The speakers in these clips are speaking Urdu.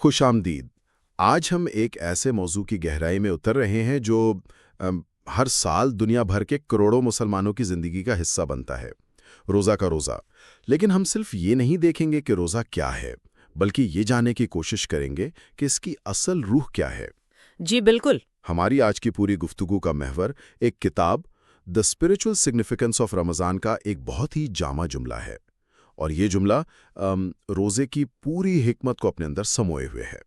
خوش آمدید۔ آج ہم ایک ایسے موضوع کی گہرائی میں اتر رہے ہیں جو ہر سال دنیا بھر کے کروڑوں مسلمانوں کی زندگی کا حصہ بنتا ہے، روزہ کا روزہ۔ لیکن ہم صرف یہ نہیں دیکھیں گے کہ روزہ کیا ہے، بلکہ یہ جاننے کی کوشش کریں گے کہ اس کی اصل روح کیا ہے۔ جی بالکل۔ ہماری آج کی پوری گفتگو کا محور ایک کتاب دی اسپریچول سگنیفیکنس آف رمضان کا ایک بہت ہی جامع جملہ ہے، اور یہ جملہ روزے کی پوری حکمت کو اپنے اندر سموئے ہوئے ہے۔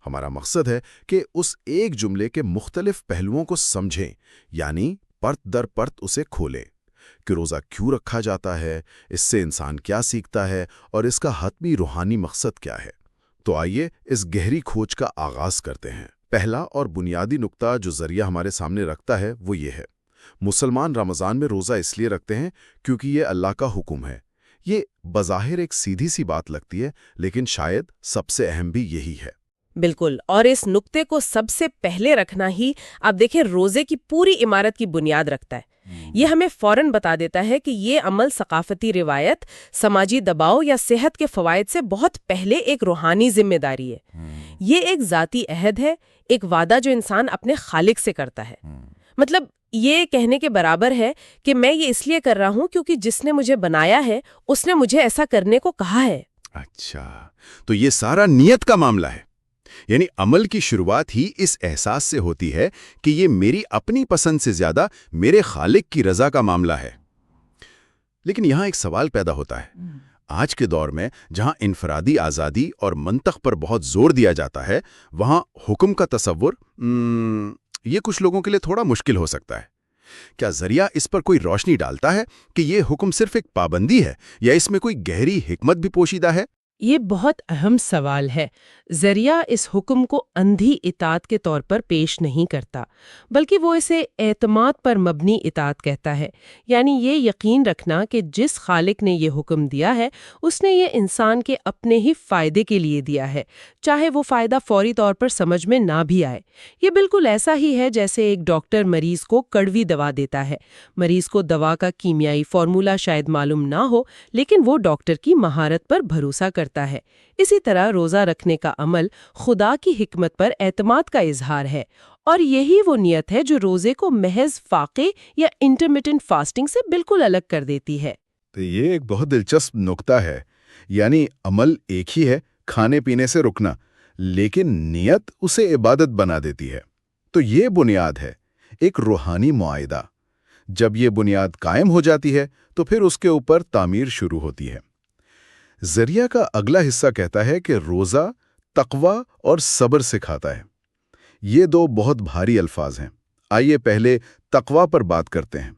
ہمارا مقصد ہے کہ اس ایک جملے کے مختلف پہلوؤں کو سمجھیں، یعنی پرت در پرت اسے کھولیں کہ روزہ کیوں رکھا جاتا ہے، اس سے انسان کیا سیکھتا ہے، اور اس کا حتمی روحانی مقصد کیا ہے۔ تو آئیے اس گہری کھوج کا آغاز کرتے ہیں۔ پہلا اور بنیادی نقطہ جو ذریعہ ہمارے سامنے رکھتا ہے وہ یہ ہے: مسلمان رمضان میں روزہ اس لیے رکھتے ہیں کیونکہ یہ اللہ کا حکم ہے۔ یہ بظاہر ایک سیدھی سی بات لگتی ہے، لیکن شاید سب سے اہم بھی یہی ہے۔ بالکل، اور اس نقطے کو سب سے پہلے رکھنا ہی آپ دیکھیں روزے کی پوری عمارت کی بنیاد رکھتا ہے۔ یہ ہمیں فوراً بتا دیتا ہے کہ یہ عمل ثقافتی روایت، سماجی دباؤ یا صحت کے فوائد سے بہت پہلے ایک روحانی ذمہ داری ہے۔ یہ ایک ذاتی عہد ہے، ایک وعدہ جو انسان اپنے خالق سے کرتا ہے۔ مطلب یہ کہنے کے برابر ہے کہ میں یہ اس لیے کر رہا ہوں کیونکہ جس نے مجھے بنایا ہے اس نے مجھے ایسا کرنے کو کہا ہے۔ اچھا، تو یہ سارا نیت کا معاملہ ہے، یعنی عمل کی شروعات ہی اس احساس سے ہوتی ہے کہ یہ میری اپنی پسند سے زیادہ میرے خالق کی رضا کا معاملہ ہے۔ لیکن یہاں ایک سوال پیدا ہوتا ہے۔ آج کے دور میں جہاں انفرادی آزادی اور منطق پر بہت زور دیا جاتا ہے، وہاں حکم کا تصور یہ کچھ لوگوں کے لیے تھوڑا مشکل ہو سکتا ہے۔ کیا ذریعہ اس پر کوئی روشنی ڈالتا ہے کہ یہ حکم صرف ایک پابندی ہے یا اس میں کوئی گہری حکمت بھی پوشیدہ ہے؟ یہ بہت اہم سوال ہے۔ ذریعہ اس حکم کو اندھی اطاعت کے طور پر پیش نہیں کرتا، بلکہ وہ اسے اعتماد پر مبنی اطاعت کہتا ہے، یعنی یہ یقین رکھنا کہ جس خالق نے یہ حکم دیا ہے اس نے یہ انسان کے اپنے ہی فائدے کے لیے دیا ہے، چاہے وہ فائدہ فوری طور پر سمجھ میں نہ بھی آئے۔ یہ بالکل ایسا ہی ہے جیسے ایک ڈاکٹر مریض کو کڑوی دوا دیتا ہے۔ مریض کو دوا کا کیمیائی فارمولہ شاید معلوم نہ ہو، لیکن وہ ڈاکٹر کی مہارت پر بھروسہ کرتا ہے۔ اسی طرح روزہ رکھنے کا عمل خدا کی حکمت پر اعتماد کا اظہار ہے، اور یہی وہ نیت ہے جو روزے کو محض فاقے یا انٹرمیٹنٹ فاسٹنگ سے بالکل الگ کر دیتی ہے۔ تو یہ ایک بہت دلچسپ نقطہ ہے، یعنی عمل ایک ہی ہے، کھانے پینے سے رکنا، لیکن نیت اسے عبادت بنا دیتی ہے۔ تو یہ بنیاد ہے، ایک روحانی معاہدہ۔ جب یہ بنیاد قائم ہو جاتی ہے تو پھر اس کے اوپر تعمیر شروع ہوتی ہے۔ ذریعہ کا اگلا حصہ کہتا ہے کہ روزہ تقوی اور صبر سکھاتا ہے۔ یہ دو بہت بھاری الفاظ ہیں۔ آئیے پہلے تقوی پر بات کرتے ہیں۔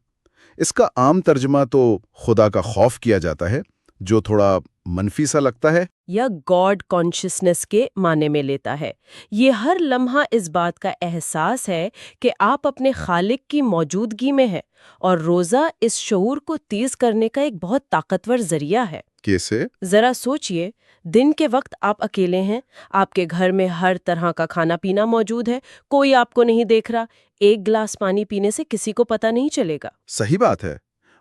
اس کا عام ترجمہ تو خدا کا خوف کیا جاتا ہے، جو تھوڑا منفی سا لگتا ہے، یا گاڈ کانشسنس کے معنی میں لیتا ہے۔ یہ ہر لمحہ اس بات کا احساس ہے کہ آپ اپنے خالق کی موجودگی میں ہیں، اور روزہ اس شعور کو تیز کرنے کا ایک بہت طاقتور ذریعہ ہے۔ کیسے؟ ذرا سوچئے، دن کے وقت آپ اکیلے ہیں، آپ کے گھر میں ہر طرح کا کھانا پینا موجود ہے، کوئی آپ کو نہیں دیکھ رہا، ایک گلاس پانی پینے سے کسی کو پتہ نہیں چلے گا۔ صحیح بات ہے،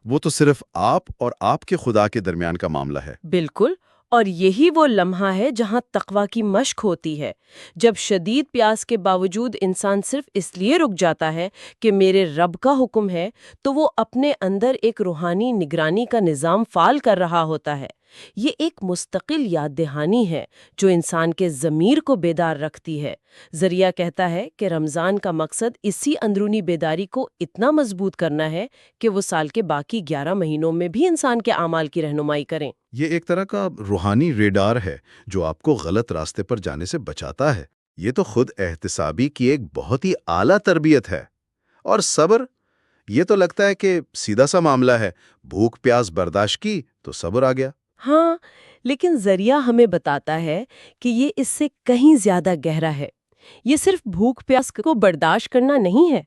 وہ تو صرف آپ اور آپ کے خدا کے درمیان کا معاملہ ہے۔ بالکل، اور یہی وہ لمحہ ہے جہاں تقویٰ کی مشق ہوتی ہے۔ جب شدید پیاس کے باوجود انسان صرف اس لیے رک جاتا ہے کہ میرے رب کا حکم ہے، تو وہ اپنے اندر ایک روحانی نگرانی کا نظام فعال کر رہا ہوتا ہے۔ یہ ایک مستقل یاد دہانی ہے جو انسان کے ضمیر کو بیدار رکھتی ہے۔ ذریعہ کہتا ہے کہ رمضان کا مقصد اسی اندرونی بیداری کو اتنا مضبوط کرنا ہے کہ وہ سال کے باقی 11 مہینوں میں بھی انسان کے اعمال کی رہنمائی کریں۔ یہ ایک طرح کا روحانی ریڈار ہے جو آپ کو غلط راستے پر جانے سے بچاتا ہے۔ یہ تو خود احتسابی کی ایک بہت ہی اعلیٰ تربیت ہے۔ اور صبر، یہ تو لگتا ہے کہ سیدھا سا معاملہ ہے، بھوک پیاس برداشت کی تو صبر آ گیا۔ ہاں، لیکن ذریعہ ہمیں بتاتا ہے کہ یہ اس سے کہیں زیادہ گہرا ہے۔ یہ صرف بھوک پیاس کو برداشت کرنا نہیں ہے،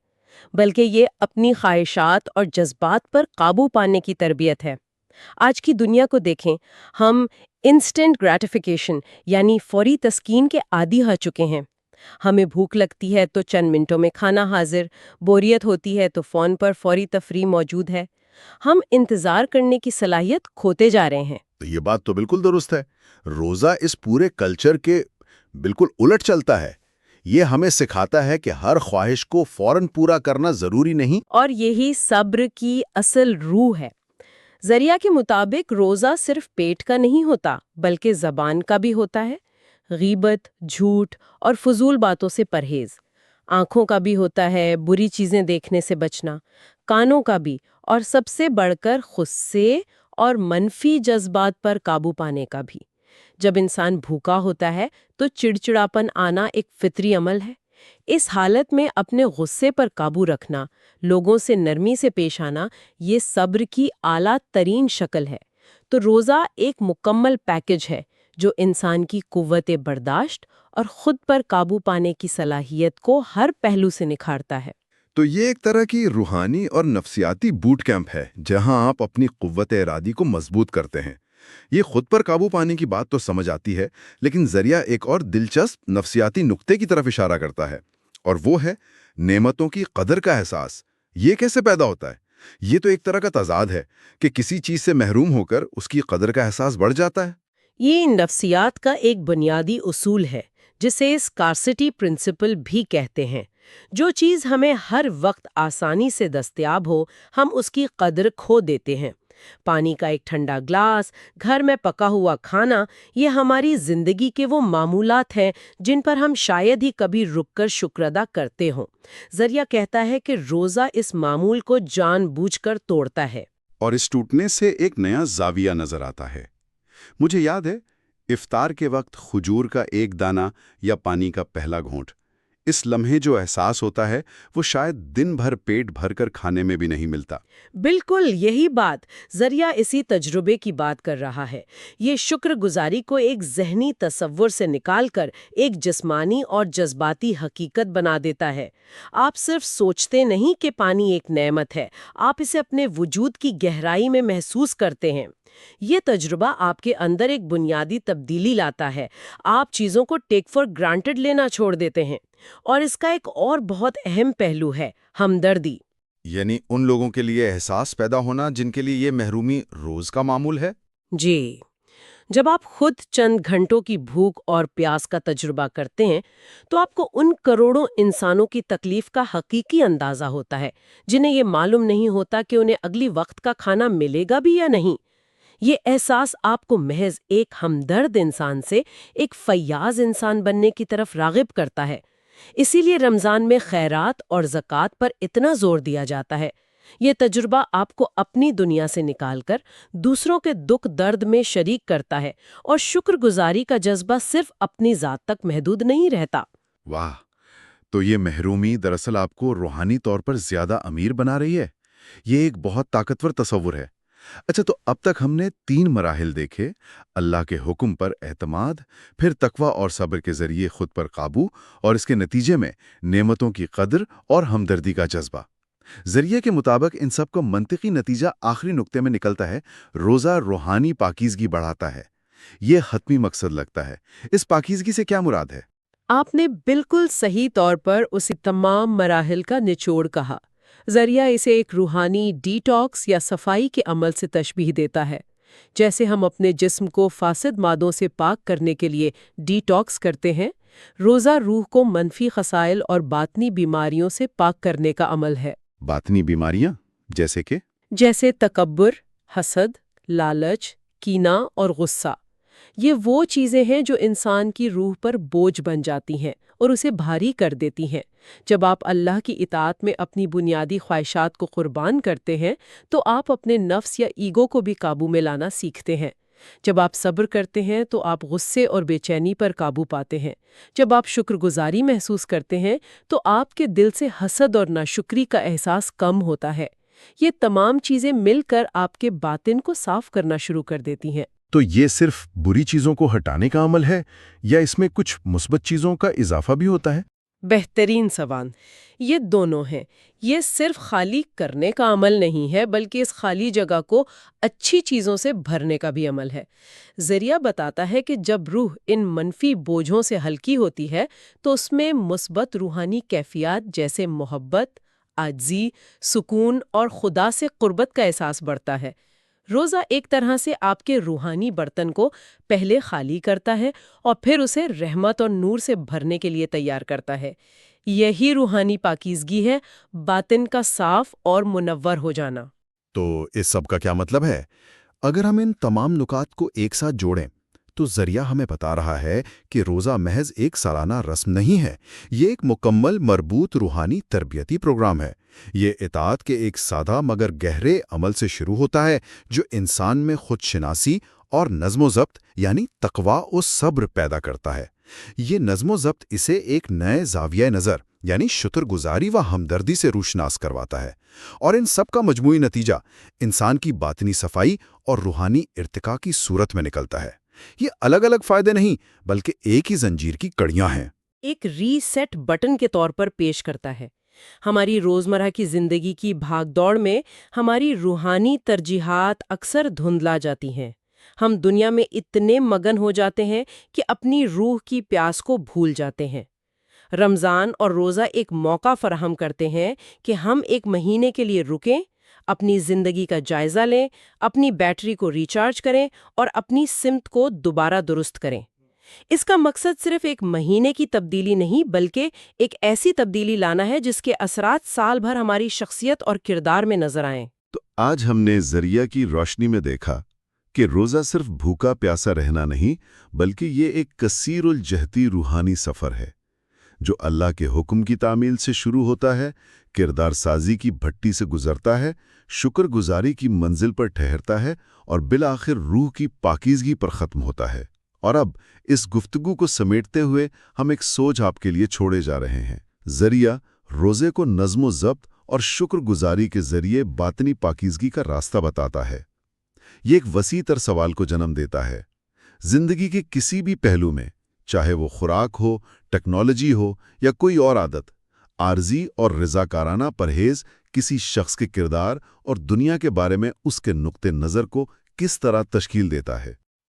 بلکہ یہ اپنی خواہشات اور جذبات پر قابو پانے کی تربیت ہے۔ آج کی دنیا کو دیکھیں، ہم انسٹنٹ گریٹیفیکیشن یعنی فوری تسکین کے عادی ہو چکے ہیں۔ ہمیں بھوک لگتی ہے تو چند منٹوں میں کھانا حاضر، بوریت ہوتی ہے تو فون پر فوری تفریح موجود ہے۔ ہم انتظار کرنے کی صلاحیت کھوتے جا رہے ہیں۔ تو یہ بات تو بالکل درست ہے۔ روزہ اس پورے کلچر کے بالکل الٹ چلتا ہے۔ یہ ہمیں سکھاتا ہے کہ ہر خواہش کو فوراً پورا کرنا ضروری نہیں۔ اور یہی صبر کی اصل روح ہے۔ ذریعہ کے مطابق روزہ صرف پیٹ کا نہیں ہوتا بلکہ زبان کا بھی ہوتا ہے۔ غیبت، جھوٹ اور فضول باتوں سے پرہیز۔ آنکھوں کا بھی ہوتا ہے، بری چیزیں دیکھنے سے بچنا۔ کانوں کا بھی، اور سب سے بڑھ کر غصے اور منفی جذبات پر قابو پانے کا بھی۔ جب انسان بھوکا ہوتا ہے تو چڑچڑاپن آنا ایک فطری عمل ہے۔ اس حالت میں اپنے غصے پر قابو رکھنا، لوگوں سے نرمی سے پیش آنا، یہ صبر کی اعلیٰ ترین شکل ہے۔ تو روزہ ایک مکمل پیکج ہے جو انسان کی قوت برداشت اور خود پر قابو پانے کی صلاحیت کو ہر پہلو سے نکھارتا ہے۔ تو یہ ایک طرح کی روحانی اور نفسیاتی بوٹ کیمپ ہے جہاں آپ اپنی قوت ارادی کو مضبوط کرتے ہیں۔ یہ خود پر قابو پانے کی بات تو سمجھ آتی ہے، لیکن ذریعہ ایک اور دلچسپ نفسیاتی نقطے کی طرف اشارہ کرتا ہے، اور وہ ہے نعمتوں کی قدر کا احساس۔ یہ کیسے پیدا ہوتا ہے؟ یہ تو ایک طرح کا تضاد ہے کہ کسی چیز سے محروم ہو کر اس کی قدر کا احساس بڑھ جاتا ہے۔ یہ نفسیات کا ایک بنیادی اصول ہے جسے اسکارسٹی پرنسپل بھی کہتے ہیں۔ جو چیز ہمیں ہر وقت آسانی سے دستیاب ہو، ہم اس کی قدر کھو دیتے ہیں۔ پانی کا ایک ٹھنڈا گلاس، گھر میں پکا ہوا کھانا، یہ ہماری زندگی کے وہ معمولات ہیں جن پر ہم شاید ہی کبھی رک کر شکر ادا کرتے ہوں۔ ذریعہ کہتا ہے کہ روزہ اس معمول کو جان بوجھ کر توڑتا ہے۔ اور اس ٹوٹنے سے ایک نیا زاویہ نظر آتا ہے۔ مجھے یاد ہے افطار کے وقت کھجور کا ایک دانہ یا پانی کا پہلا گھونٹ، اس لمحے جو احساس ہوتا ہے وہ شاید دن بھر پیٹ بھر کر کھانے میں بھی نہیں ملتا۔ بالکل یہی بات، ذریعہ اسی تجربے کی بات کر رہا ہے۔ یہ شکر گزاری کو ایک ذہنی تصور سے نکال کر ایک جسمانی اور جذباتی حقیقت بنا دیتا ہے۔ آپ صرف سوچتے نہیں کہ پانی ایک نعمت ہے، آپ اسے اپنے وجود کی گہرائی میں محسوس کرتے ہیں۔ یہ تجربہ آپ کے اندر ایک بنیادی تبدیلی لاتا ہے۔ آپ چیزوں کو ٹیک فار گرانٹڈ لینا چھوڑ دیتے ہیں۔ اور اس کا ایک اور بہت اہم پہلو ہے ہمدردی۔ یعنی ان لوگوں کے لیے احساس پیدا ہونا جن کے لیے یہ محرومی روز کا معمول ہے۔ جی، جب آپ خود چند گھنٹوں کی بھوک اور پیاس کا تجربہ کرتے ہیں تو آپ کو ان کروڑوں انسانوں کی تکلیف کا حقیقی اندازہ ہوتا ہے جنہیں یہ معلوم نہیں ہوتا کہ انہیں اگلی وقت کا کھانا ملے گا بھی یا نہیں۔ یہ احساس آپ کو محض ایک ہمدرد انسان سے ایک فیاض انسان بننے کی طرف راغب کرتا ہے۔ اسی لیے رمضان میں خیرات اور زکوٰۃ پر اتنا زور دیا جاتا ہے۔ یہ تجربہ آپ کو اپنی دنیا سے نکال کر دوسروں کے دکھ درد میں شریک کرتا ہے، اور شکر گزاری کا جذبہ صرف اپنی ذات تک محدود نہیں رہتا۔ واہ! تو یہ محرومی دراصل آپ کو روحانی طور پر زیادہ امیر بنا رہی ہے۔ یہ ایک بہت طاقتور تصور ہے۔ اچھا، تو اب تک ہم نے 3 مراحل دیکھے: اللہ کے حکم پر اعتماد، پھر تقوی اور صبر کے ذریعے خود پر قابو، اور اس کے نتیجے میں نعمتوں کی قدر اور ہمدردی کا جذبہ۔ ذریعے کے مطابق ان سب کا منطقی نتیجہ آخری نقطے میں نکلتا ہے: روزہ روحانی پاکیزگی بڑھاتا ہے۔ یہ حتمی مقصد لگتا ہے۔ اس پاکیزگی سے کیا مراد ہے؟ آپ نے بالکل صحیح طور پر اسی تمام مراحل کا نچوڑ کہا۔ ذریعہ اسے ایک روحانی ڈی ٹاکس یا صفائی کے عمل سے تشبیہ دیتا ہے۔ جیسے ہم اپنے جسم کو فاسد مادوں سے پاک کرنے کے لیے ڈی ٹاکس کرتے ہیں، روزہ روح کو منفی خصائل اور باطنی بیماریوں سے پاک کرنے کا عمل ہے۔ باطنی بیماریاں جیسے تکبر، حسد، لالچ، کینہ اور غصہ۔ یہ وہ چیزیں ہیں جو انسان کی روح پر بوجھ بن جاتی ہیں اور اسے بھاری کر دیتی ہیں۔ جب آپ اللہ کی اطاعت میں اپنی بنیادی خواہشات کو قربان کرتے ہیں تو آپ اپنے نفس یا ایگو کو بھی قابو میں لانا سیکھتے ہیں۔ جب آپ صبر کرتے ہیں تو آپ غصے اور بے چینی پر قابو پاتے ہیں۔ جب آپ شکر گزاری محسوس کرتے ہیں تو آپ کے دل سے حسد اور ناشکری کا احساس کم ہوتا ہے۔ یہ تمام چیزیں مل کر آپ کے باطن کو صاف کرنا شروع کر دیتی ہیں۔ تو یہ صرف بری چیزوں کو ہٹانے کا عمل ہے یا اس میں کچھ مثبت چیزوں کا اضافہ بھی ہوتا ہے؟ بہترین سوال۔ یہ دونوں ہیں۔ یہ صرف خالی کرنے کا عمل نہیں ہے بلکہ اس خالی جگہ کو اچھی چیزوں سے بھرنے کا بھی عمل ہے۔ ذریعہ بتاتا ہے کہ جب روح ان منفی بوجھوں سے ہلکی ہوتی ہے تو اس میں مثبت روحانی کیفیات جیسے محبت، عاجزی، سکون اور خدا سے قربت کا احساس بڑھتا ہے۔ روزہ ایک طرح سے آپ کے روحانی برتن کو پہلے خالی کرتا ہے اور پھر اسے رحمت اور نور سے بھرنے کے لیے تیار کرتا ہے۔ یہی روحانی پاکیزگی ہے، باطن کا صاف اور منور ہو جانا۔ تو اس سب کا کیا مطلب ہے؟ اگر ہم ان تمام نکات کو ایک ساتھ جوڑیں تو ذریعہ ہمیں بتا رہا ہے کہ روزہ محض ایک سالانہ رسم نہیں ہے، یہ ایک مکمل مربوط روحانی تربیتی پروگرام ہے۔ یہ اطاعت کے ایک سادہ مگر گہرے عمل سے شروع ہوتا ہے جو انسان میں خود شناسی اور نظم و ضبط یعنی تقویٰ و صبر پیدا کرتا ہے۔ یہ نظم و ضبط اسے ایک نئے زاویہ نظر یعنی شکر گزاری و ہمدردی سے روشناس کرواتا ہے، اور ان سب کا مجموعی نتیجہ انسان کی باطنی صفائی اور روحانی ارتقاء کی صورت میں نکلتا ہے۔ یہ الگ الگ فائدے نہیں بلکہ ایک ہی زنجیر کی کڑیاں ہیں۔ ایک ری سیٹ بٹن کے طور پر پیش کرتا ہے۔ ہماری روزمرہ کی زندگی کی بھاگ دوڑ میں ہماری روحانی ترجیحات اکثر دھندلا جاتی ہیں۔ ہم دنیا میں اتنے مگن ہو جاتے ہیں کہ اپنی روح کی پیاس کو بھول جاتے ہیں۔ رمضان اور روزہ ایک موقع فراہم کرتے ہیں کہ ہم ایک مہینے کے لیے رکیں، اپنی زندگی کا جائزہ لیں، اپنی بیٹری کو ریچارج کریں اور اپنی سمت کو دوبارہ درست کریں۔ اس کا مقصد صرف ایک مہینے کی تبدیلی نہیں بلکہ ایک ایسی تبدیلی لانا ہے جس کے اثرات سال بھر ہماری شخصیت اور کردار میں نظر آئیں۔ تو آج ہم نے ذریعہ کی روشنی میں دیکھا کہ روزہ صرف بھوکا پیاسا رہنا نہیں بلکہ یہ ایک کثیر الجہتی روحانی سفر ہے جو اللہ کے حکم کی تعمیل سے شروع ہوتا ہے، کردار سازی کی بھٹی سے گزرتا ہے، شکر گزاری کی منزل پر ٹھہرتا ہے اور بالآخر روح کی پاکیزگی پر ختم ہوتا ہے۔ اور اب اس گفتگو کو سمیٹتے ہوئے ہم ایک سوچ آپ کے لیے چھوڑے جا رہے ہیں۔ ذریعہ روزے کو نظم و ضبط اور شکر گزاری کے ذریعے باطنی پاکیزگی کا راستہ بتاتا ہے۔ یہ ایک وسیع تر سوال کو جنم دیتا ہے۔ زندگی کے کسی بھی پہلو میں، چاہے وہ خوراک ہو، ٹیکنالوجی ہو یا کوئی اور عادت، عارضی اور رضاکارانہ پرہیز کسی شخص کے کردار اور دنیا کے بارے میں اس کے نقطہ نظر کو کس طرح تشکیل دیتا ہے۔